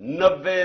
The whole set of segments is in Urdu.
90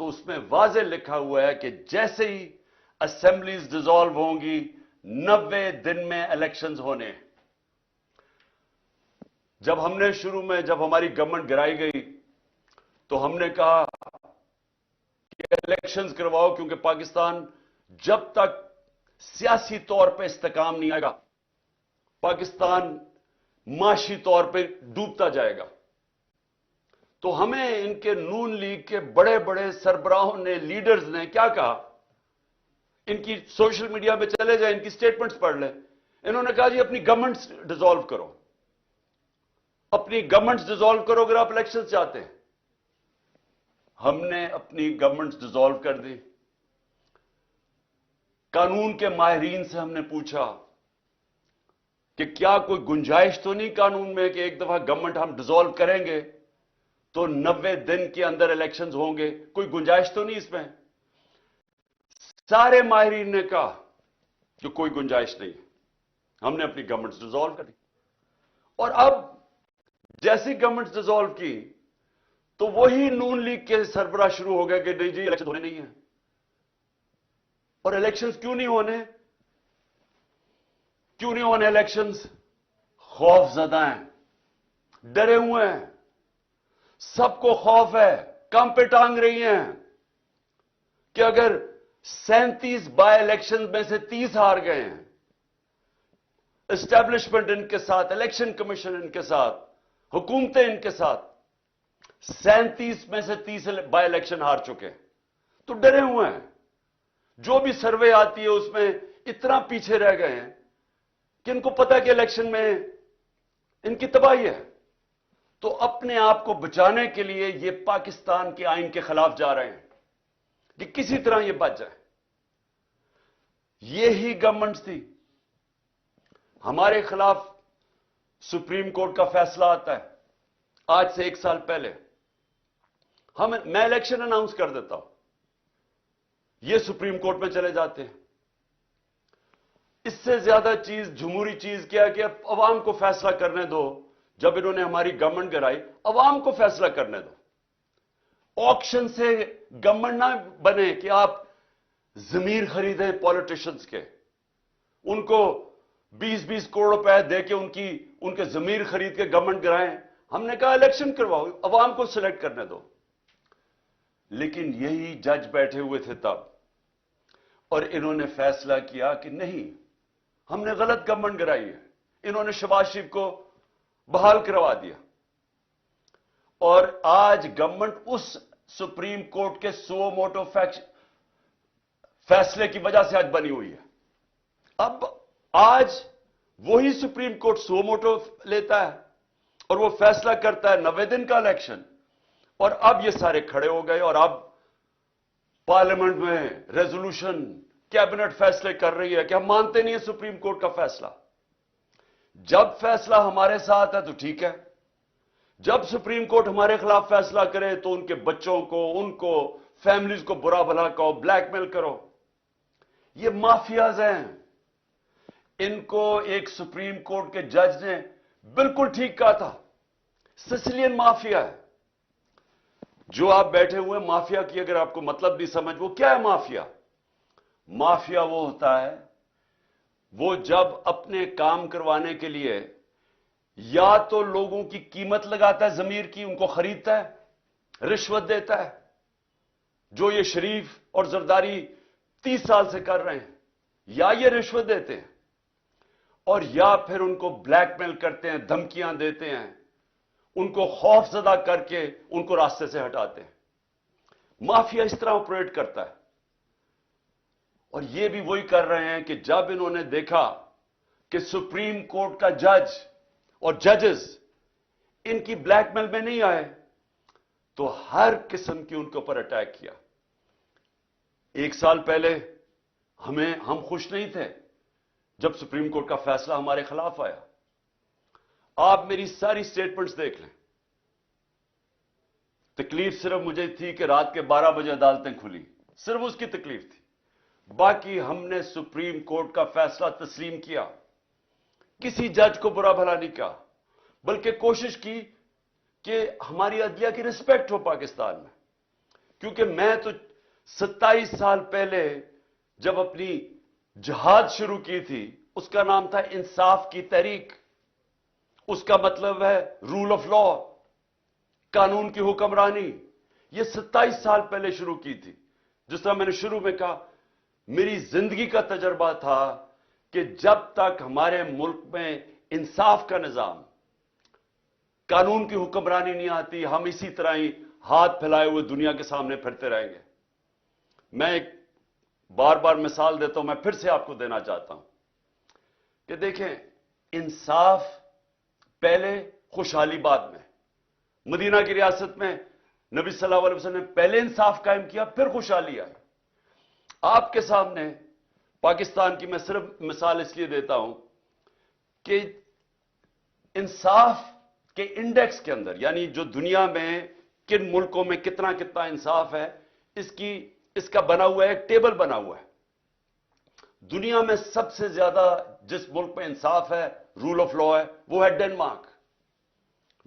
تو اس میں واضح لکھا ہوا ہے کہ جیسے ہی اسمبلیز ڈیزالو ہوں گی 90 دن میں الیکشنز ہونے. جب ہم نے شروع میں جب ہماری گورنمنٹ گرائی گئی تو ہم نے کہا کہ الیکشنز کرواؤ کیونکہ پاکستان جب تک سیاسی طور پہ استحکام نہیں آئے گا پاکستان معاشی طور پہ ڈوبتا جائے گا. تو ہمیں ان کے نون لیگ کے بڑے بڑے سربراہوں نے لیڈرز نے کیا کہا, ان کی سوشل میڈیا پہ چلے جائیں, ان کی سٹیٹمنٹس پڑھ لیں. انہوں نے کہا جی اپنی گورنمنٹس ڈیزالو کرو, اپنی گورنمنٹس ڈیزالو کرو اگر آپ الیکشن چاہتے ہیں. ہم نے اپنی گورنمنٹس ڈیزالو کر دی. قانون کے ماہرین سے ہم نے پوچھا کہ کیا کوئی گنجائش تو نہیں قانون میں کہ ایک دفعہ گورنمنٹ ہم ڈیزالو کریں گے تو 90 دن کے اندر الیکشنز ہوں گے, کوئی گنجائش تو نہیں اس میں؟ سارے ماہرین نے کہا کہ کوئی گنجائش نہیں. ہم نے اپنی گورنمنٹ ڈیزالو کر دی. اور اب جیسی گورنمنٹ ڈیزالو کی تو وہی نون لیگ کے سربراہ شروع ہو گئے کہ نہیں جی الیکشن ہونے نہیں ہیں. اور الیکشنز کیوں نہیں ہونے؟ کیوں نہیں ہونے الیکشنز؟ خوف زدہ ہیں, ڈرے ہوئے ہیں, سب کو خوف ہے, کم پہ ٹانگ رہی ہیں کہ اگر 37 بائی الیکشن میں سے 30 ہار گئے ہیں, اسٹیبلشمنٹ ان کے ساتھ, الیکشن کمیشن ان کے ساتھ, حکومتیں ان کے ساتھ 37 میں سے 30 بائی الیکشن ہار چکے ہیں, تو ڈرے ہوئے ہیں. جو بھی سروے آتی ہے اس میں اتنا پیچھے رہ گئے ہیں کہ ان کو پتا کہ الیکشن میں ان کی تباہی ہے. تو اپنے آپ کو بچانے کے لیے یہ پاکستان کے آئین کے خلاف جا رہے ہیں کہ کسی طرح یہ بچ جائے. یہی گورنمنٹ تھی. ہمارے خلاف سپریم کورٹ کا فیصلہ آتا ہے آج سے 1 سال پہلے, میں الیکشن اناؤنس کر دیتا ہوں, یہ سپریم کورٹ میں چلے جاتے ہیں. اس سے زیادہ چیز, جمہوری چیز کیا کہ اب عوام کو فیصلہ کرنے دو. جب انہوں نے ہماری گورنمنٹ گرائی, عوام کو فیصلہ کرنے دو. آکشن سے گورنمنٹ نہ بنے کہ آپ ضمیر خریدیں پولیٹیشنز کے, ان کو 20-20 کروڑ روپے دے کے ان کے ضمیر خرید کے گورنمنٹ گرائیں. ہم نے کہا الیکشن کرواؤ, عوام کو سلیکٹ کرنے دو. لیکن یہی جج بیٹھے ہوئے تھے تب, اور انہوں نے فیصلہ کیا کہ نہیں, ہم نے غلط گورنمنٹ گرائی ہے. انہوں نے شہباز شریف کو بحال کروا دیا. اور آج گورنمنٹ اس سپریم کورٹ کے سو موٹو فیصلے کی وجہ سے آج بنی ہوئی ہے. اب آج وہی سپریم کورٹ سو موٹو لیتا ہے اور وہ فیصلہ کرتا ہے 90 دن کا الیکشن. اور اب یہ سارے کھڑے ہو گئے اور اب پارلیمنٹ میں ریزولوشن, کیبنٹ فیصلے کر رہی ہے کہ ہم مانتے نہیں ہیں سپریم کورٹ کا فیصلہ. جب فیصلہ ہمارے ساتھ ہے تو ٹھیک ہے, جب سپریم کورٹ ہمارے خلاف فیصلہ کرے تو ان کے بچوں کو, ان کو, فیملیز کو برا بھلا کہو, بلیک میل کرو. یہ مافیاز ہیں. ان کو ایک سپریم کورٹ کے جج نے بالکل ٹھیک کہا تھا, سسلین مافیا ہے. جو آپ بیٹھے ہوئے مافیا کی اگر آپ کو مطلب بھی سمجھ, وہ کیا ہے مافیا؟ مافیا وہ ہوتا ہے, وہ جب اپنے کام کروانے کے لیے یا تو لوگوں کی قیمت لگاتا ہے, ضمیر کی, ان کو خریدتا ہے, رشوت دیتا ہے, جو یہ شریف اور زرداری 30 سال سے کر رہے ہیں, یا یہ رشوت دیتے ہیں, اور یا پھر ان کو بلیک میل کرتے ہیں, دھمکیاں دیتے ہیں, ان کو خوف زدہ کر کے ان کو راستے سے ہٹاتے ہیں. مافیا اس طرح آپریٹ کرتا ہے. اور یہ بھی وہی کر رہے ہیں کہ جب انہوں نے دیکھا کہ سپریم کورٹ کا جج اور ججز ان کی بلیک میل میں نہیں آئے تو ہر قسم کی ان کے اوپر اٹیک کیا. 1 سال پہلے ہم خوش نہیں تھے جب سپریم کورٹ کا فیصلہ ہمارے خلاف آیا. آپ میری ساری سٹیٹمنٹس دیکھ لیں. تکلیف صرف مجھے تھی کہ رات کے 12 بجے عدالتیں کھلی, صرف اس کی تکلیف تھی. باقی ہم نے سپریم کورٹ کا فیصلہ تسلیم کیا, کسی جج کو برا بھلا نہیں کہا, بلکہ کوشش کی کہ ہماری عدلیہ کی رسپیکٹ ہو پاکستان میں. کیونکہ میں تو 27 سال پہلے جب اپنی جہاد شروع کی تھی اس کا نام تھا انصاف کی تحریک. اس کا مطلب ہے رول آف لا، قانون کی حکمرانی. یہ 27 سال پہلے شروع کی تھی. جس طرح میں نے شروع میں کہا، میری زندگی کا تجربہ تھا کہ جب تک ہمارے ملک میں انصاف کا نظام، قانون کی حکمرانی نہیں آتی، ہم اسی طرح ہی ہاتھ پھیلائے ہوئے دنیا کے سامنے پھرتے رہیں گے. میں ایک بار بار مثال دیتا ہوں، میں پھر سے آپ کو دینا چاہتا ہوں کہ دیکھیں، انصاف پہلے، خوشحالی بعد میں. مدینہ کی ریاست میں نبی صلی اللہ علیہ وسلم نے پہلے انصاف قائم کیا، پھر خوشحالی آئی. آپ کے سامنے پاکستان کی میں صرف مثال اس لیے دیتا ہوں کہ انصاف کے انڈیکس کے اندر، یعنی جو دنیا میں کن ملکوں میں کتنا کتنا انصاف ہے، اس کا بنا ہوا ہے، ایک ٹیبل بنا ہوا ہے. دنیا میں سب سے زیادہ جس ملک میں انصاف ہے، رول آف لا ہے، وہ ہے ڈنمارک.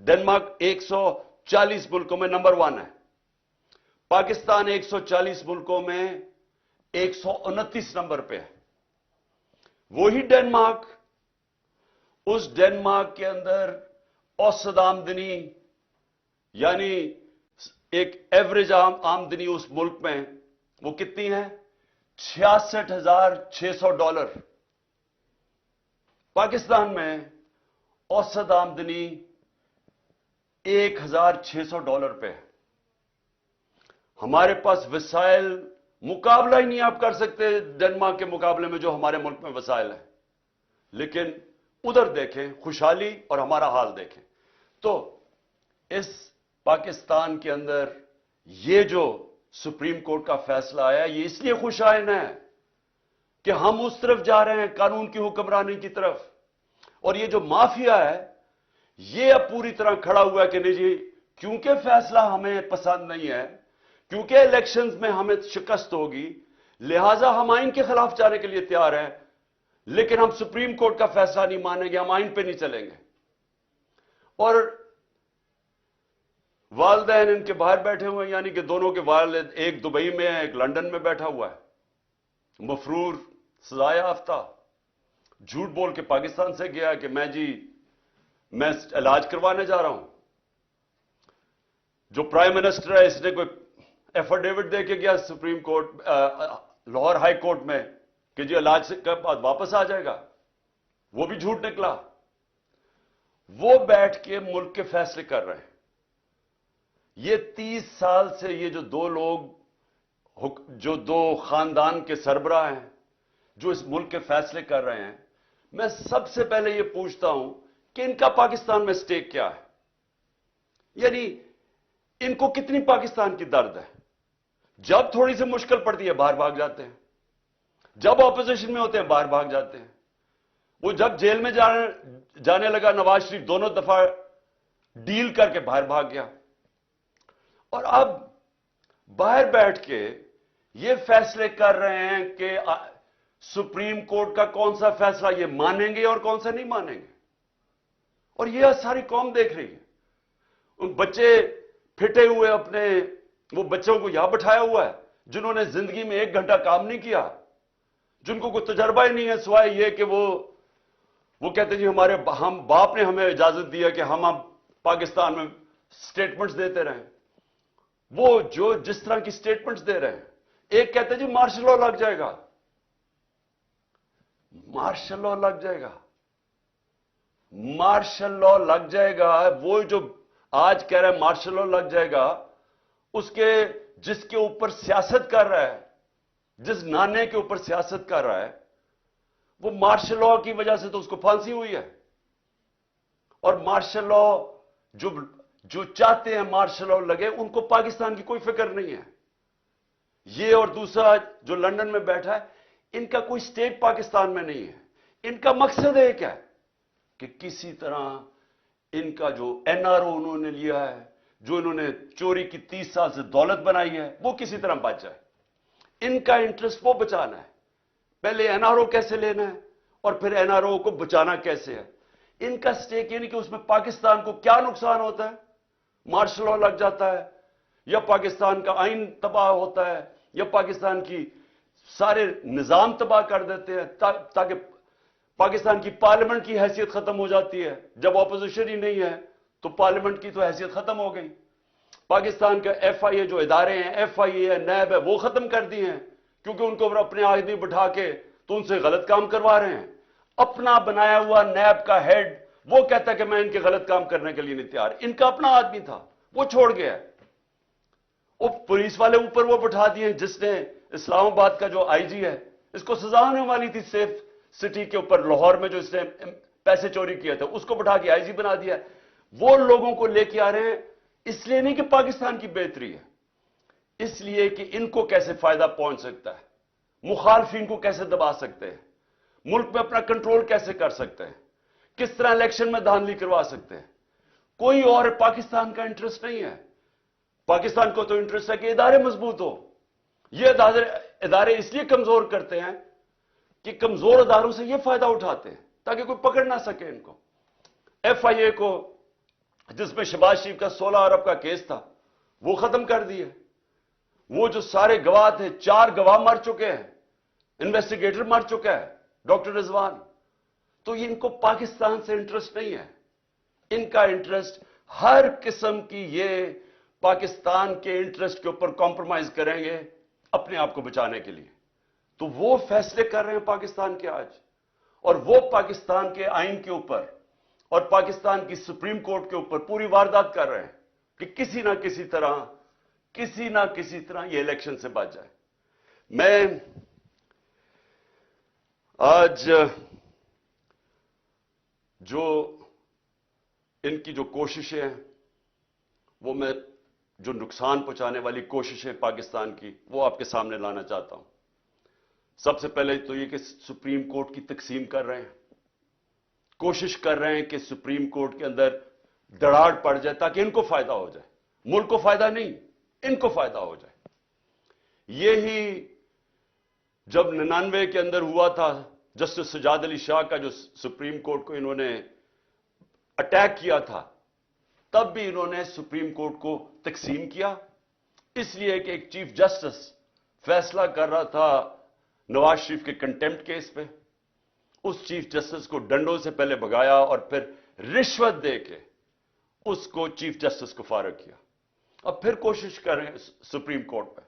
ڈنمارک 140 ملکوں میں نمبر 1 ہے. پاکستان 140 ملکوں میں 129 نمبر پہ ہے. وہی ڈنمارک، اس ڈنمارک کے اندر اوسط آمدنی، یعنی ایک ایوریج آمدنی اس ملک میں وہ کتنی ہے؟ $66,600. پاکستان میں اوسط آمدنی $1,600 پہ ہے. ہمارے پاس وسائل مقابلہ ہی نہیں آپ کر سکتے ڈنمارک کے مقابلے میں جو ہمارے ملک میں وسائل ہیں. لیکن ادھر دیکھیں خوشحالی اور ہمارا حال دیکھیں. تو اس پاکستان کے اندر یہ جو سپریم کورٹ کا فیصلہ آیا، یہ اس لیے خوشائن ہے کہ ہم اس طرف جا رہے ہیں، قانون کی حکمرانی کی طرف. اور یہ جو مافیا ہے یہ اب پوری طرح کھڑا ہوا ہے کہ نہیں جی، کیونکہ فیصلہ ہمیں پسند نہیں ہے، کیونکہ الیکشنز میں ہمیں شکست ہوگی، لہذا ہم آئین کے خلاف جانے کے لیے تیار ہیں، لیکن ہم سپریم کورٹ کا فیصلہ نہیں مانیں گے، ہم آئین پہ نہیں چلیں گے. اور والدین ان کے باہر بیٹھے ہوئے ہیں، یعنی کہ دونوں کے والد، ایک دبئی میں ہے، ایک لندن میں بیٹھا ہوا ہے، مفرور، سزا یافتہ، جھوٹ بول کے پاکستان سے گیا کہ میں علاج کروانے جا رہا ہوں. جو پرائم منسٹر ہے اس نے کوئی ایفیڈیوٹ دے کے گیا supreme court, Lahore high court میں کہ جی علاج سے کے بعد واپس آ جائے گا، وہ بھی جھوٹ نکلا. وہ بیٹھ کے ملک کے فیصلے کر رہے ہیں. یہ 30 سال سے یہ جو دو لوگ، جو دو خاندان کے سربراہ ہیں جو اس ملک کے فیصلے کر رہے ہیں، میں سب سے پہلے یہ پوچھتا ہوں کہ ان کا پاکستان میں سٹیک کیا ہے؟ یعنی ان کو کتنی پاکستان کی درد ہے؟ جب تھوڑی سی مشکل پڑتی ہے باہر بھاگ جاتے ہیں، جب اپوزیشن میں ہوتے ہیں باہر بھاگ جاتے ہیں. وہ جب جیل میں جانے لگا نواز شریف، دونوں دفعہ ڈیل کر کے باہر بھاگ گیا. اور اب باہر بیٹھ کے یہ فیصلے کر رہے ہیں کہ سپریم کورٹ کا کون سا فیصلہ یہ مانیں گے اور کون سا نہیں مانیں گے. اور یہ ساری قوم دیکھ رہی ہے. ان بچے پھٹے ہوئے اپنے، وہ بچوں کو یہاں بٹھایا ہوا ہے جنہوں نے زندگی میں 1 گھنٹہ کام نہیں کیا، جن کو کوئی تجربہ ہی نہیں ہے سوائے یہ کہ وہ کہتے ہیں جی ہم باپ نے ہمیں اجازت دیا کہ ہم اب پاکستان میں سٹیٹمنٹس دیتے رہیں. وہ جو جس طرح کی سٹیٹمنٹس دے رہے ہیں، ایک کہتے ہیں جی مارشل لا لگ جائے گا، مارشل لا لگ جائے گا، مارشل لا لگ جائے گا. وہ جو آج کہہ رہا ہے مارشل لا لگ جائے گا، جس کے اوپر سیاست کر رہا ہے، جس نانے کے اوپر سیاست کر رہا ہے، وہ مارشل لا کی وجہ سے تو اس کو پھانسی ہوئی ہے. اور مارشل لا جو چاہتے ہیں مارشل لا لگے، ان کو پاکستان کی کوئی فکر نہیں ہے. یہ اور دوسرا جو لندن میں بیٹھا ہے، ان کا کوئی سٹیک پاکستان میں نہیں ہے. ان کا مقصد ایک ہے کہ کسی طرح ان کا جو این آر او انہوں نے لیا ہے، جو انہوں نے چوری کی 30 سال سے دولت بنائی ہے، وہ کسی طرح بچ جائے. ان کا انٹرسٹ وہ بچانا ہے. پہلے این آر او کیسے لینا ہے اور پھر این آر او کو بچانا کیسے ہے. ان کا سٹیک یعنی کہ اس میں پاکستان کو کیا نقصان ہوتا ہے؟ مارشل لا لگ جاتا ہے، یا پاکستان کا آئین تباہ ہوتا ہے یا پاکستان کی سارے نظام تباہ کر دیتے ہیں تاکہ پاکستان کی پارلیمنٹ کی حیثیت ختم ہو جاتی ہے. جب اپوزیشن ہی نہیں ہے تو پارلیمنٹ کی تو حیثیت ختم ہو گئی. پاکستان کا ایف آئی اے جو ادارے ہیں, ایف آئی اے ہے, نیب ہے, وہ ختم کر دی ہیں کیونکہ ان کو اپنے آدمی بٹھا کے تو ان سے غلط کام کروا رہے ہیں. اپنا بنایا ہوا نیب کا ہیڈ وہ کہتا ہے کہ میں ان کے غلط کام کرنے کے لیے نہیں تیار. ان کا اپنا آدمی تھا, وہ چھوڑ گیا ہے. وہ پولیس والے اوپر وہ بٹھا دیے جس نے اسلام آباد کا جو آئی جی ہے, اس کو سزا ہونے والی تھی سیف سٹی کے اوپر لاہور میں جو اس نے پیسے چوری کیے تھے, اس کو بٹھا کے آئی جی بنا دیا. وہ لوگوں کو لے کے آ رہے ہیں اس لیے نہیں کہ پاکستان کی بہتری ہے, اس لیے کہ ان کو کیسے فائدہ پہنچ سکتا ہے, مخالفین کو کیسے دبا سکتے ہیں, ملک میں اپنا کنٹرول کیسے کر سکتے ہیں, کس طرح الیکشن میں دھاندلی کروا سکتے ہیں. کوئی اور پاکستان کا انٹرسٹ نہیں ہے. پاکستان کو تو انٹرسٹ ہے کہ ادارے مضبوط ہو. یہ ادارے اس لیے کمزور کرتے ہیں کہ کمزور اداروں سے یہ فائدہ اٹھاتے ہیں تاکہ کوئی پکڑ نہ سکے ان کو. ایف آئی اے کو جس میں شہباز شریف کا 16 ارب کا کیس تھا وہ ختم کر دیے. وہ جو سارے گواہ تھے, 4 گواہ مر چکے ہیں, انویسٹیگیٹر مر چکا ہے, ڈاکٹر رضوان. تو ان کو پاکستان سے انٹرسٹ نہیں ہے. ان کا انٹرسٹ ہر قسم کی یہ پاکستان کے انٹرسٹ کے اوپر کمپرومائز کریں گے اپنے آپ کو بچانے کے لیے. تو وہ فیصلے کر رہے ہیں پاکستان کے آج, اور وہ پاکستان کے آئین کے اوپر اور پاکستان کی سپریم کورٹ کے اوپر پوری واردات کر رہے ہیں کہ کسی نہ کسی طرح یہ الیکشن سے بچ جائے. میں آج جو ان کی جو کوششیں ہیں, وہ میں جو نقصان پہنچانے والی کوششیں پاکستان کی, وہ آپ کے سامنے لانا چاہتا ہوں. سب سے پہلے تو یہ کہ سپریم کورٹ کی تقسیم کر رہے ہیں, کوشش کر رہے ہیں کہ سپریم کورٹ کے اندر دراڑ پڑ جائے تاکہ ان کو فائدہ ہو جائے. ملک کو فائدہ نہیں, ان کو فائدہ ہو جائے. یہی جب 99 کے اندر ہوا تھا, جسٹس سجاد علی شاہ کا جو سپریم کورٹ کو انہوں نے اٹیک کیا تھا, تب بھی انہوں نے سپریم کورٹ کو تقسیم کیا, اس لیے کہ ایک چیف جسٹس فیصلہ کر رہا تھا نواز شریف کے کنٹیمپٹ کیس پہ. اس چیف جسٹس کو ڈنڈوں سے پہلے بھگایا اور پھر رشوت دے کے اس کو چیف جسٹس کو فارغ کیا. اب پھر کوشش کر رہے ہیں سپریم کورٹ پہ,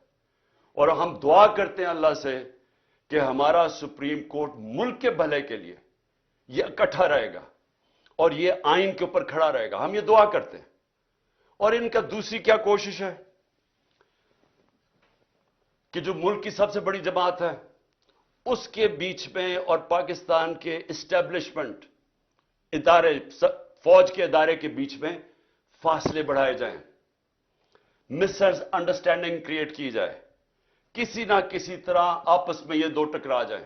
اور ہم دعا کرتے ہیں اللہ سے کہ ہمارا سپریم کورٹ ملک کے بھلے کے لیے یہ اکٹھا رہے گا اور یہ آئین کے اوپر کھڑا رہے گا. ہم یہ دعا کرتے ہیں. اور ان کا دوسری کیا کوشش ہے کہ جو ملک کی سب سے بڑی جماعت ہے اس کے بیچ میں اور پاکستان کے اسٹیبلشمنٹ ادارے, فوج کے ادارے کے بیچ میں فاصلے بڑھائے جائیں, مس انڈرسٹینڈنگ کریٹ کی جائے, کسی نہ کسی طرح آپس میں یہ دو ٹکرا جائیں.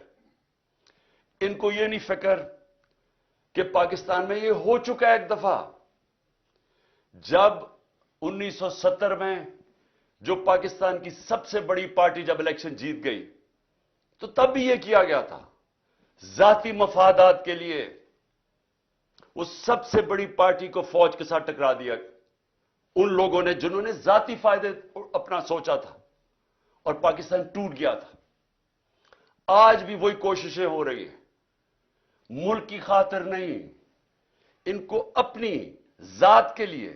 ان کو یہ نہیں فکر کہ پاکستان میں یہ ہو چکا ہے ایک دفعہ. جب 1970 میں جو پاکستان کی سب سے بڑی پارٹی جب الیکشن جیت گئی تو تب بھی یہ کیا گیا تھا ذاتی مفادات کے لیے. اس سب سے بڑی پارٹی کو فوج کے ساتھ ٹکرا دیا ان لوگوں نے جنہوں نے ذاتی فائدے اپنا سوچا تھا, اور پاکستان ٹوٹ گیا تھا. آج بھی وہی کوششیں ہو رہی ہیں, ملک کی خاطر نہیں, ان کو اپنی ذات کے لیے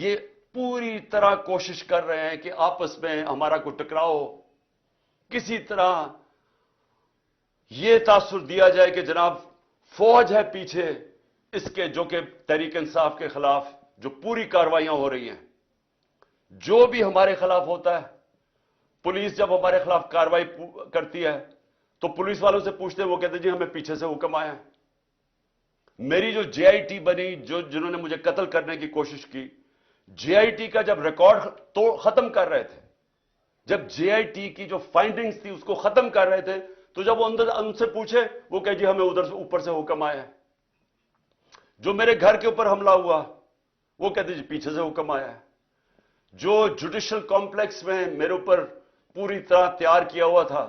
یہ پوری طرح کوشش کر رہے ہیں کہ آپس میں ہمارا کوئی ٹکراؤ ہو, کسی طرح یہ تاثر دیا جائے کہ جناب فوج ہے پیچھے اس کے, جو کہ تحریک انصاف کے خلاف جو پوری کارروائیاں ہو رہی ہیں. جو بھی ہمارے خلاف ہوتا ہے, پولیس جب ہمارے خلاف کارروائی کرتی ہے تو پولیس والوں سے پوچھتے ہیں, وہ کہتے ہیں جی ہمیں پیچھے سے حکم آیا ہے. میری جو جے آئی ٹی بنی, جنہوں نے مجھے قتل کرنے کی کوشش کی, جے آئی ٹی کا جب ریکارڈ تو ختم کر رہے تھے, جب جے آئی ٹی کی جو فائنڈنگز تھی اس کو ختم کر رہے تھے, تو جب وہ ان سے پوچھے وہ کہ جی ہمیں ادھر سے اوپر سے حکم آیا ہے. جو میرے گھر کے اوپر حملہ ہوا وہ کہتے جی پیچھے سے حکم آیا ہے. جو جوڈیشل کمپلیکس میں میرے اوپر پوری طرح تیار کیا ہوا تھا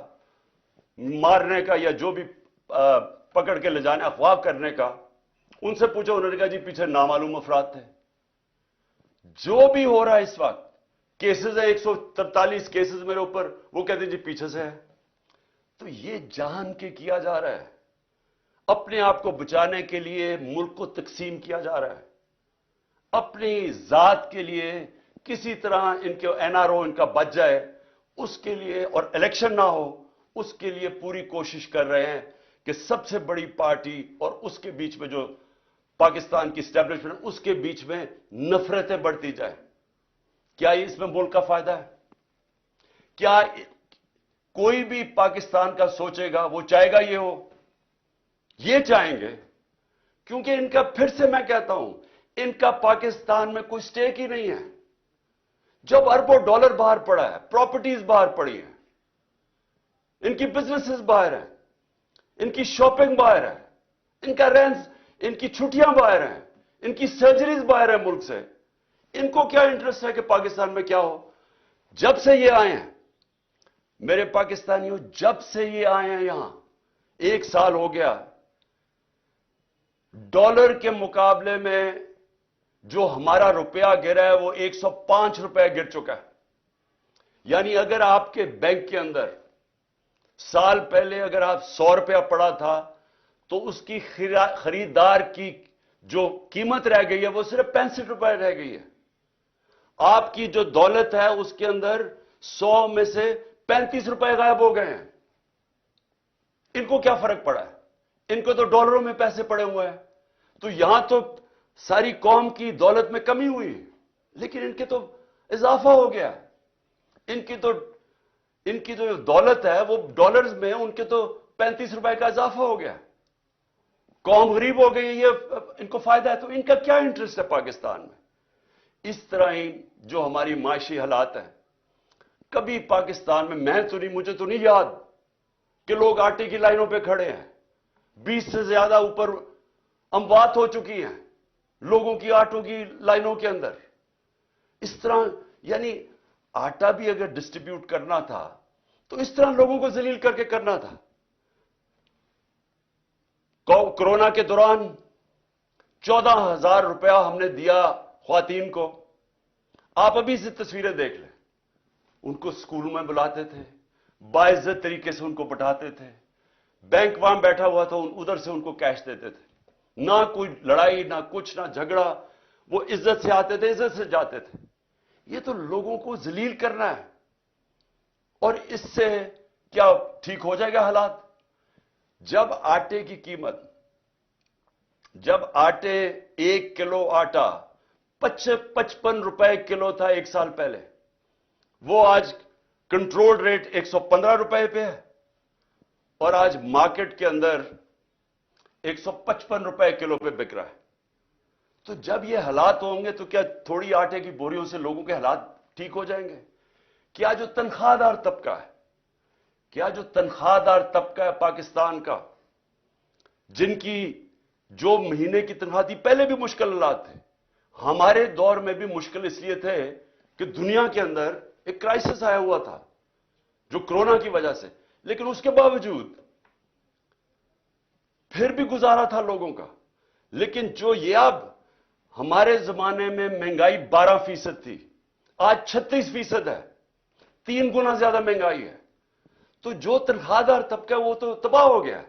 مارنے کا یا جو بھی پکڑ کے لے جانے اغوا کرنے کا, ان سے پوچھا, انہوں نے کہا جی پیچھے نامعلوم افراد تھے. جو بھی ہو رہا ہے اس وقت کیسز ہیں 143 کیسز میرے اوپر, وہ کہتے ہیں جی پیچھے سے ہے. تو یہ جان کے کیا جا رہا ہے, اپنے آپ کو بچانے کے لیے ملک کو تقسیم کیا جا رہا ہے, اپنی ذات کے لیے کسی طرح ان کے این آر او ان کا بچ جائے اس کے لیے, اور الیکشن نہ ہو اس کے لیے پوری کوشش کر رہے ہیں کہ سب سے بڑی پارٹی اور اس کے بیچ میں جو پاکستان کی اسٹیبلشمنٹ اس کے بیچ میں نفرتیں بڑھتی جائیں. کیا اس میں ملک کا فائدہ ہے؟ کیا کوئی بھی پاکستان کا سوچے گا وہ چاہے گا یہ ہو؟ یہ چاہیں گے, کیونکہ ان کا, پھر سے میں کہتا ہوں, ان کا پاکستان میں کوئی سٹیک ہی نہیں ہے. جب اربوں ڈالر باہر پڑا ہے, پراپرٹیز باہر پڑی ہیں, ان کی بزنسز باہر ہیں, ان کی شاپنگ باہر ہے, ان کا رینز, ان کی چھٹیاں باہر ہیں, ان کی سرجریز باہر ہیں ملک سے, ان کو کیا انٹرسٹ ہے کہ پاکستان میں کیا ہو؟ جب سے یہ آئے ہیں میرے پاکستانیوں, جب سے یہ آئے ہیں یہاں 1 سال ہو گیا, ڈالر کے مقابلے میں جو ہمارا روپیہ گرا ہے وہ 105 روپے گر چکا ہے. یعنی اگر آپ کے بینک کے اندر سال پہلے اگر آپ 100 روپیہ پڑا تھا تو اس کی خریدار کی جو قیمت رہ گئی ہے وہ صرف 65 روپے رہ گئی ہے. آپ کی جو دولت ہے اس کے اندر 100 میں سے 35 روپے غائب ہو گئے ہیں. ان کو کیا فرق پڑا ہے؟ ان کو تو ڈالروں میں پیسے پڑے ہوئے ہیں. تو یہاں تو ساری قوم کی دولت میں کمی ہوئی, لیکن ان کے تو اضافہ ہو گیا. ان کی جو دولت ہے وہ ڈالرز میں, ان کے تو 35 روپے کا اضافہ ہو گیا. قوم غریب ہو گئی, یہ ان کو فائدہ ہے. تو ان کا کیا انٹرسٹ ہے پاکستان میں؟ اس طرح ہی جو ہماری معاشی حالات ہیں, کبھی پاکستان میں تو نہیں, مجھے تو نہیں یاد کہ لوگ آٹے کی لائنوں پہ کھڑے ہیں. 20 سے زیادہ اوپر اموات ہو چکی ہیں لوگوں کی آٹوں کی لائنوں کے اندر. اس طرح یعنی آٹا بھی اگر ڈسٹریبیوٹ کرنا تھا تو اس طرح لوگوں کو ذلیل کر کے کرنا تھا. کورونا کے دوران 14,000 روپیہ ہم نے دیا خواتین کو. آپ ابھی سے تصویریں دیکھ لیں, ان کو اسکولوں میں بلاتے تھے, باعزت طریقے سے ان کو بٹھاتے تھے, بینک وہاں بیٹھا ہوا تھا, ادھر سے ان کو کیش دیتے تھے. نہ کوئی لڑائی, نہ کچھ, نہ جھگڑا, وہ عزت سے آتے تھے, عزت سے جاتے تھے. یہ تو لوگوں کو ذلیل کرنا ہے. اور اس سے کیا ٹھیک ہو جائے گا حالات؟ جب آٹے کی قیمت, جب آٹے 1 کلو آٹا 55 روپے کلو تھا 1 سال پہلے, وہ آج کنٹرول ریٹ 115 روپے پہ ہے, اور آج مارکیٹ کے اندر 155 روپے کلو پہ بک رہا ہے. تو جب یہ حالات ہوں گے تو کیا تھوڑی آٹے کی بوریوں سے لوگوں کے حالات ٹھیک ہو جائیں گے؟ کیا جو تنخواہ دار طبقہ ہے, کیا جو تنخواہ دار طبقہ ہے پاکستان کا, جن کی جو مہینے کی تنخواہ تھی, پہلے بھی مشکل حالات تھے, ہمارے دور میں بھی مشکل اس لیے تھے کہ دنیا کے اندر ایک کرائسس آیا ہوا تھا جو کرونا کی وجہ سے, لیکن اس کے باوجود پھر بھی گزارا تھا لوگوں کا. لیکن جو یہ اب ہمارے زمانے میں مہنگائی 12% تھی, آج 36% ہے, 3 گنا زیادہ مہنگائی ہے. تو جو تنخواہ دار طبقہ ہے وہ تو تباہ ہو گیا ہے,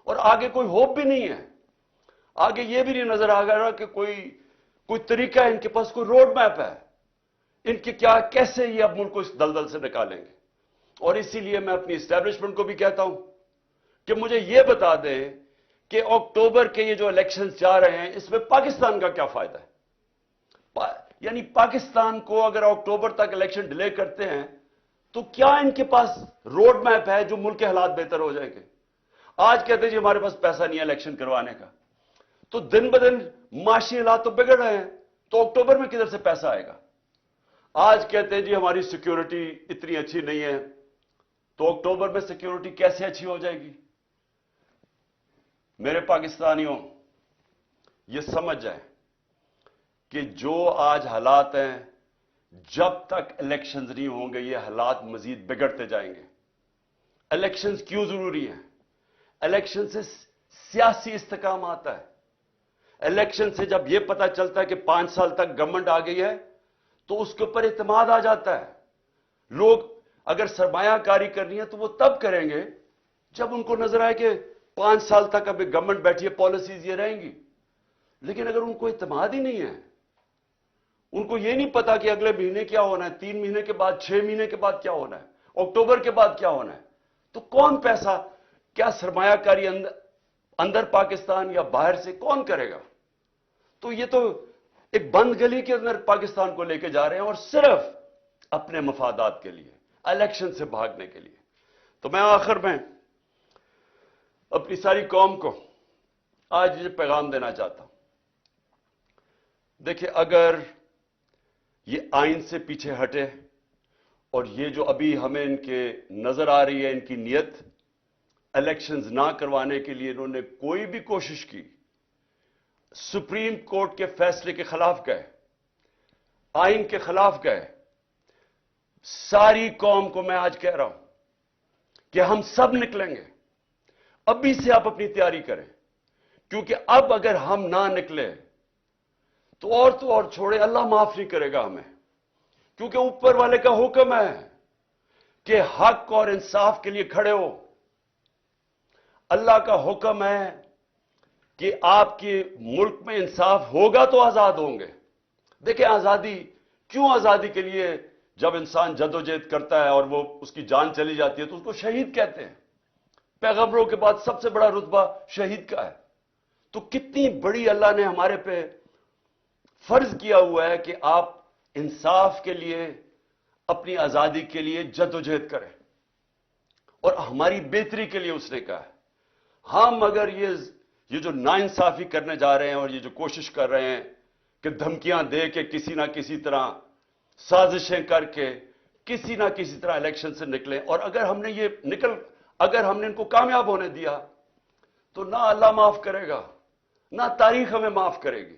اور آگے کوئی ہوپ بھی نہیں ہے. آگے یہ بھی نہیں نظر آ رہا کہ کوئی طریقہ ہے, ان کے پاس کوئی روڈ میپ ہے, ان کے کیا, کیسے یہ اب ملک کو اس دلدل سے نکالیں گے. اور اسی لیے میں اپنی اسٹیبلشمنٹ کو بھی کہتا ہوں کہ مجھے یہ بتا دیں کہ اکتوبر کے یہ جو الیکشنز جا رہے ہیں اس میں پاکستان کا کیا فائدہ ہے. یعنی پاکستان کو اگر اکتوبر تک الیکشن ڈیلے کرتے ہیں تو کیا ان کے پاس روڈ میپ ہے جو ملک کے حالات بہتر ہو جائیں گے؟ آج کہتے ہیں جی ہمارے پاس پیسہ نہیں ہے الیکشن کروانے کا, تو دن بدن معاشی حالات تو بگڑ رہے ہیں, تو اکتوبر میں کدھر سے پیسہ آئے گا؟ آج کہتے ہیں جی ہماری سیکیورٹی اتنی اچھی نہیں ہے, تو اکتوبر میں سیکیورٹی کیسے اچھی ہو جائے گی؟ میرے پاکستانیوں, یہ سمجھ جائیں کہ جو آج حالات ہیں, جب تک الیکشنز نہیں ہوں گے یہ حالات مزید بگڑتے جائیں گے. الیکشنز کیوں ضروری ہیں؟ الیکشن سے سیاسی استحکام آتا ہے. الیکشن سے جب یہ پتا چلتا ہے کہ 5 سال تک گورنمنٹ آ گئی ہے تو اس کے اوپر اعتماد آ جاتا ہے. لوگ اگر سرمایہ کاری کرنی ہے تو وہ تب کریں گے جب ان کو نظر آئے کہ 5 سال تک ابھی گورنمنٹ بیٹھی ہے, پالیسیز یہ رہیں گی. لیکن اگر ان کو اعتماد ہی نہیں ہے, ان کو یہ نہیں پتا کہ اگلے مہینے کیا ہونا ہے, 3 مہینے کے بعد, 6 مہینے کے بعد کیا ہونا ہے, اکتوبر کے بعد کیا ہونا ہے, تو کون پیسہ, کیا سرمایہ کاری اندر پاکستان یا باہر سے کون کرے گا؟ تو یہ تو ایک بند گلی کے اندر پاکستان کو لے کے جا رہے ہیں, اور صرف اپنے مفادات کے لیے, الیکشن سے بھاگنے کے لیے. تو میں آخر میں اپنی ساری قوم کو آج یہ پیغام دینا چاہتا ہوں. دیکھیں, اگر یہ آئین سے پیچھے ہٹے, اور یہ جو ابھی ہمیں ان کے نظر آ رہی ہے ان کی نیت, الیکشنز نہ کروانے کے لیے انہوں نے کوئی بھی کوشش کی, سپریم کورٹ کے فیصلے کے خلاف گئے, آئین کے خلاف گئے. ساری قوم کو میں آج کہہ رہا ہوں کہ ہم سب نکلیں گے. ابھی سے آپ اپنی تیاری کریں, کیونکہ اب اگر ہم نہ نکلے تو اور چھوڑے, اللہ معاف نہیں کرے گا ہمیں. کیونکہ اوپر والے کا حکم ہے کہ حق اور انصاف کے لیے کھڑے ہو. اللہ کا حکم ہے کہ آپ کے ملک میں انصاف ہوگا تو آزاد ہوں گے. دیکھیں, آزادی کیوں, آزادی کے لیے جب انسان جدوجہد کرتا ہے اور وہ اس کی جان چلی جاتی ہے تو اس کو شہید کہتے ہیں. پیغمبروں کے بعد سب سے بڑا رتبہ شہید کا ہے. تو کتنی بڑی اللہ نے ہمارے پہ فرض کیا ہوا ہے کہ آپ انصاف کے لیے, اپنی آزادی کے لیے جدوجہد کریں, اور ہماری بہتری کے لیے اس نے کہا ہے. ہم اگر یہ جو ناانصافی کرنے جا رہے ہیں اور یہ جو کوشش کر رہے ہیں کہ دھمکیاں دے کے کسی نہ کسی طرح سازشیں کر کے کسی نہ کسی طرح الیکشن سے نکلیں, اور اگر ہم نے ان کو کامیاب ہونے دیا تو نہ اللہ معاف کرے گا, نہ تاریخ ہمیں معاف کرے گی,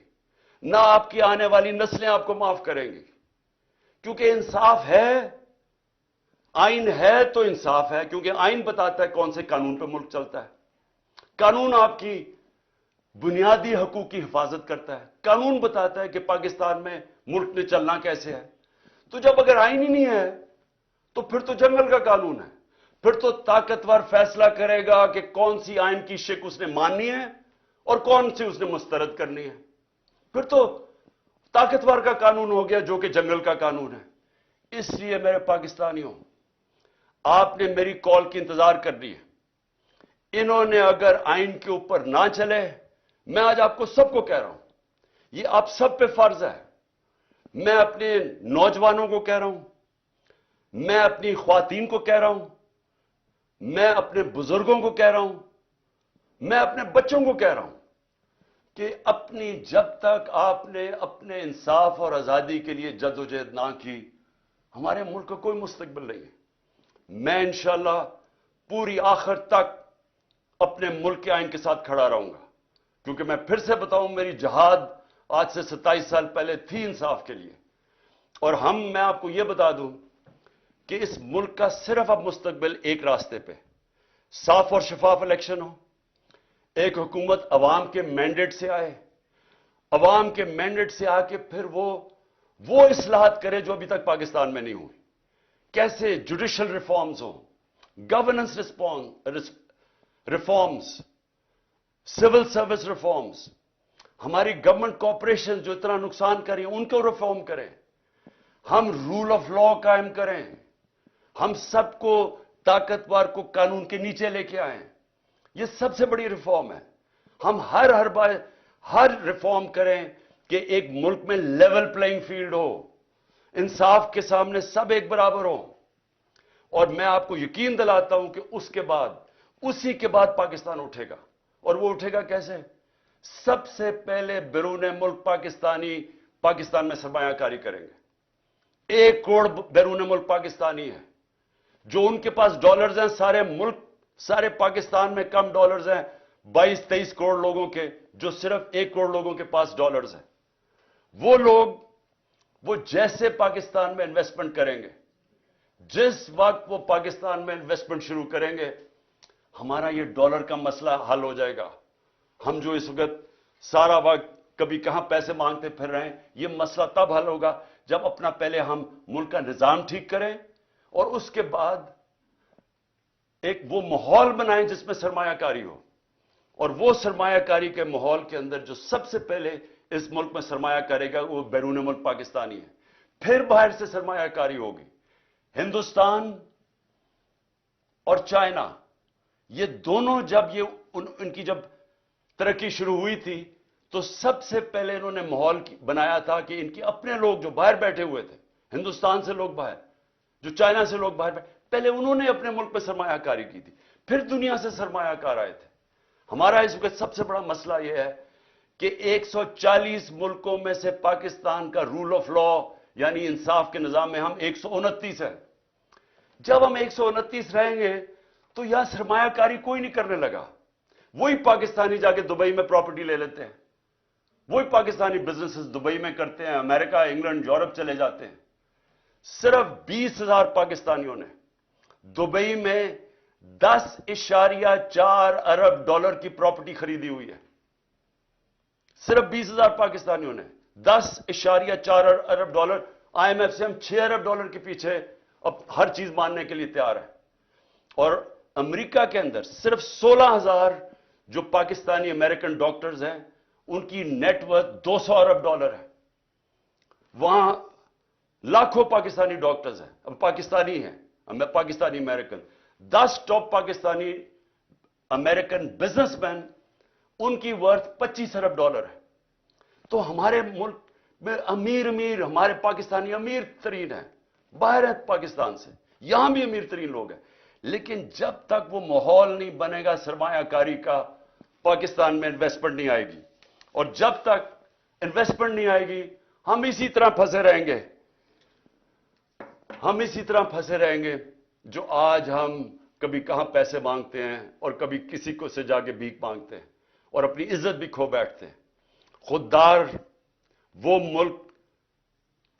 نہ آپ کی آنے والی نسلیں آپ کو معاف کریں گی. کیونکہ انصاف ہے, آئین ہے تو انصاف ہے, کیونکہ آئین بتاتا ہے کون سے قانون پہ ملک چلتا ہے. قانون آپ کی بنیادی حقوق کی حفاظت کرتا ہے. قانون بتاتا ہے کہ پاکستان میں ملک میں چلنا کیسے ہے. تو جب اگر آئین ہی نہیں ہے تو پھر تو جنگل کا قانون ہے. پھر تو طاقتور فیصلہ کرے گا کہ کون سی آئین کی شک اس نے ماننی ہے اور کون سی اس نے مسترد کرنی ہے. پھر تو طاقتور کا قانون ہو گیا جو کہ جنگل کا قانون ہے. اس لیے میرے پاکستانیوں, آپ نے میری کال کی انتظار کرنی ہے. انہوں نے اگر آئین کے اوپر نہ چلے, میں آج آپ کو سب کو کہہ رہا ہوں, یہ آپ سب پہ فرض ہے. میں اپنے نوجوانوں کو کہہ رہا ہوں, میں اپنی خواتین کو کہہ رہا ہوں, میں اپنے بزرگوں کو کہہ رہا ہوں, میں اپنے بچوں کو کہہ رہا ہوں کہ جب تک آپ نے اپنے انصاف اور آزادی کے لیے جدوجہد نہ کی, ہمارے ملک کا کوئی مستقبل نہیں ہے. میں انشاءاللہ پوری آخر تک اپنے ملک کے آئین کے ساتھ کھڑا رہوں گا, کیونکہ میں پھر سے بتاؤں, میری جہاد آج سے 27 سال پہلے تھی انصاف کے لیے. اور میں آپ کو یہ بتا دوں کہ اس ملک کا صرف اب مستقبل ایک راستے پہ, صاف اور شفاف الیکشن ہو, ایک حکومت عوام کے مینڈیٹ سے آئے, عوام کے مینڈیٹ سے آ کے پھر وہ اصلاحات کرے جو ابھی تک پاکستان میں نہیں ہوئی. کیسے جوڈیشل ریفارمز ہوں, governance reforms, civil service reforms, ہماری گورنمنٹ کارپوریشن جو اتنا نقصان کر رہی ہیں ان کو ریفارم کریں, ہم رول آف لا قائم کریں, ہم سب کو طاقتور کو قانون کے نیچے لے کے آئیں. یہ سب سے بڑی ریفارم ہے. ہم ہر ریفارم کریں کہ ایک ملک میں لیول پلئنگ فیلڈ ہو, انصاف کے سامنے سب ایک برابر ہوں. اور میں آپ کو یقین دلاتا ہوں کہ اسی کے بعد پاکستان اٹھے گا. اور وہ اٹھے گا کیسے؟ سب سے پہلے بیرون ملک پاکستان میں سرمایہ کاری کریں گے. 1 کروڑ بیرون ملک پاکستانی ہے. جو ان کے پاس ڈالرز ہیں, سارے پاکستان میں کم ڈالرز ہیں 22-23 کروڑ لوگوں کے, جو صرف 1 کروڑ لوگوں کے پاس ڈالرز ہیں. وہ لوگ وہ جیسے پاکستان میں انویسٹمنٹ کریں گے, جس وقت وہ پاکستان میں انویسٹمنٹ شروع کریں گے, ہمارا یہ ڈالر کا مسئلہ حل ہو جائے گا. ہم جو اس وقت سارا وقت کبھی کہاں پیسے مانگتے پھر رہے ہیں, یہ مسئلہ تب حل ہوگا جب اپنا پہلے ہم ملک کا نظام ٹھیک کریں اور اس کے بعد ایک وہ ماحول بنائیں جس میں سرمایہ کاری ہو. اور وہ سرمایہ کاری کے ماحول کے اندر جو سب سے پہلے اس ملک میں سرمایہ کرے گا وہ بیرون ملک پاکستانی ہے. پھر باہر سے سرمایہ کاری ہوگی. ہندوستان اور چائنا یہ دونوں جب ان کی جب ترقی شروع ہوئی تھی تو سب سے پہلے انہوں نے ماحول بنایا تھا کہ ان کے اپنے لوگ جو باہر بیٹھے ہوئے تھے, ہندوستان سے لوگ باہر, جو چائنا سے لوگ باہر پہلے انہوں نے اپنے ملک پہ سرمایہ کاری کی تھی, پھر دنیا سے سرمایہ کار آئے تھے. ہمارا اس وقت سب سے بڑا مسئلہ یہ ہے کہ 140 ملکوں میں سے پاکستان کا رول آف لا یعنی انصاف کے نظام میں ہم 129 ہیں. جب ہم 129 رہیں گے تو یہاں سرمایہ کاری کوئی نہیں کرنے لگا. وہی پاکستانی جا کے دبئی میں پراپرٹی لے لیتے ہیں, وہی پاکستانی بزنسز دبئی میں کرتے ہیں, امریکہ, انگلینڈ, یورپ چلے جاتے ہیں. صرف 20,000 پاکستانیوں نے دبئی میں 10.4 ارب ڈالر کی پراپرٹی خریدی ہوئی ہے. صرف 20,000 پاکستانیوں نے 10.4 ارب ڈالر. آئی ایم ایف سے ہم 6 ارب ڈالر کے پیچھے اب ہر چیز ماننے کے لیے تیار ہے. اور امریکہ کے اندر صرف 16,000 جو پاکستانی امریکن ڈاکٹرز ہیں ان کی نیٹ ورتھ 200 ارب ڈالر ہے. وہاں لاکھوں پاکستانی ڈاکٹرز ہیں, اب پاکستانی ہیں, Pakistani American. 10 top Pakistani American businessman ان کی ورتھ 25 ارب ڈالر ہے. تو ہمارے ملک میں امیر ہمارے پاکستانی امیر ترین ہیں, باہر ہیں پاکستان سے, یہاں بھی امیر ترین لوگ ہیں. لیکن جب تک وہ ماحول نہیں بنے گا سرمایہ کاری کا, پاکستان میں انویسٹمنٹ نہیں آئے گی. اور جب تک انویسٹمنٹ نہیں آئے گی ہم اسی طرح پھنسے رہیں گے. ہم اسی طرح پھنسے رہیں گے جو آج ہم کبھی کہاں پیسے مانگتے ہیں اور کبھی کسی کو سے جا کے بھیک مانگتے ہیں اور اپنی عزت بھی کھو بیٹھتے ہیں. خوددار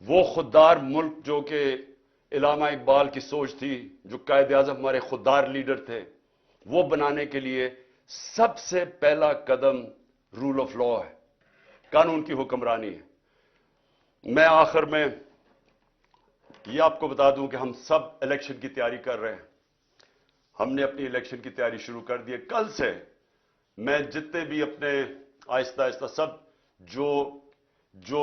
وہ خوددار ملک جو کہ علامہ اقبال کی سوچ تھی, جو قائد اعظم ہمارے خوددار لیڈر تھے, وہ بنانے کے لیے سب سے پہلا قدم رول آف لا ہے, قانون کی حکمرانی ہے. میں آخر میں یہ آپ کو بتا دوں کہ ہم سب الیکشن کی تیاری کر رہے ہیں. ہم نے اپنی الیکشن کی تیاری شروع کر دی ہے. کل سے میں جتنے بھی اپنے آہستہ آہستہ سب جو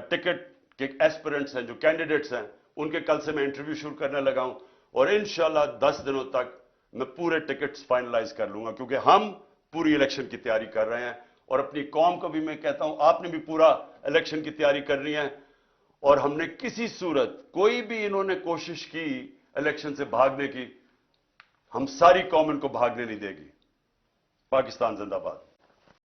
ٹکٹ کے ایسپیرنٹس ہیں, جو کینڈیڈیٹس ہیں, ان کے کل سے میں انٹرویو شروع کرنے لگا ہوں. اور انشاءاللہ 10 دنوں تک میں پورے ٹکٹس فائنلائز کر لوں گا, کیونکہ ہم پوری الیکشن کی تیاری کر رہے ہیں. اور اپنی قوم کو بھی میں کہتا ہوں آپ نے بھی پورا الیکشن کی تیاری کرنی ہے. اور ہم نے کسی صورت کوئی بھی انہوں نے کوشش کی الیکشن سے بھاگنے کی, ہم ساری قوم ان کو بھاگنے نہیں دے گی. پاکستان زندہ باد.